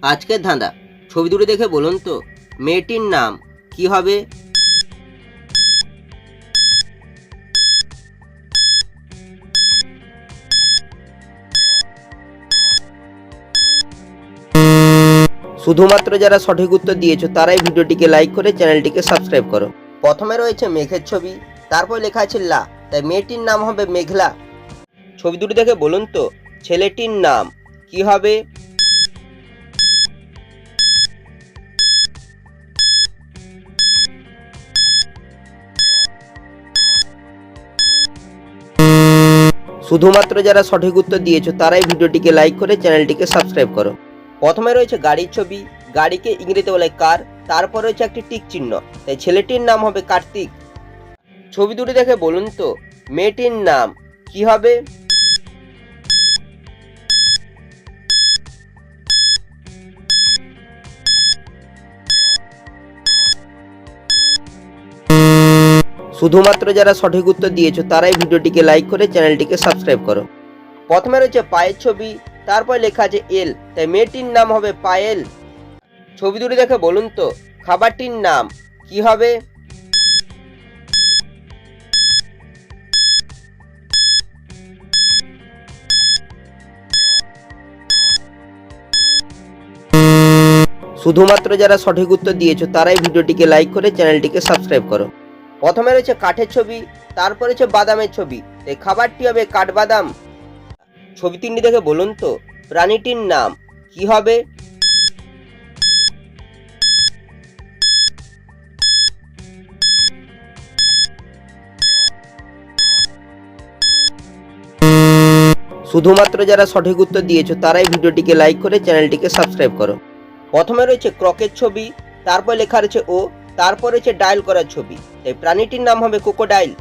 আজকের ধাঁধা, ছবি দুটো দেখে বলুন তো মেয়েটির নাম কি হবে? শুধুমাত্র যারা সঠিক উত্তর দিয়েছো তারাই ভিডিওটিকে লাইক করে চ্যানেলটিকে সাবস্ক্রাইব করো। প্রথমে রয়েছে মেঘের ছবি, তারপর লেখা আছে লা, তাই মেয়েটির নাম হবে মেঘলা। ছবি দুটো দেখে বলুন তো ছেলেটির নাম কি হবে? শুধুমাত্র যারা সঠিক উত্তর দিয়েছো তারাই ভিডিওটিকে লাইক করে চ্যানেলটিকে সাবস্ক্রাইব করো। প্রথমে রয়েছে গাড়ির ছবি, গাড়িকে ইংরেজিতে বলে কার, তারপর রয়েছে একটি টিক চিহ্ন, তাই ছেলেটির নাম হবে কার্তিক। ছবি দুটি দেখে বলুন তো মেয়েটির নাম কি হবে? শুধুমাত্র যারা সঠিক উত্তর দিয়েছো তারাই ভিডিওটিকে লাইক করে চ্যানেলটিকে সাবস্ক্রাইব করো। প্রথমে রয়েছে পায়ের ছবি, তারপর লেখা আছে এল, তাই মেয়েটির নাম হবে পায়েল। ছবি দুটি দেখে বলুন তো খাবারটির নাম কি হবে? শুধুমাত্র যারা সঠিক উত্তর দিয়েছো তারাই ভিডিওটিকে লাইক করে চ্যানেলটিকে সাবস্ক্রাইব করো। প্রথমে রয়েছে কাঠের ছবি, তারপর রয়েছে বাদামের ছবি, তাই খাবারটি হবে কাঠবাদাম। ছবি তিনটি দেখে বলুন তো প্রাণীটির নাম কি হবে? শুধুমাত্র যারা সঠিক উত্তর দিয়েছো তারাই ভিডিওটিকে লাইক করে চ্যানেলটিকে সাবস্ক্রাইব করো। প্রথমে রয়েছে ক্রকের ছবি, তারপর লেখা রয়েছে ও, তারপর রয়েছে ডায়াল করার ছবি, তাই প্রাণীটির নাম হবে ক্রোকোডাইল।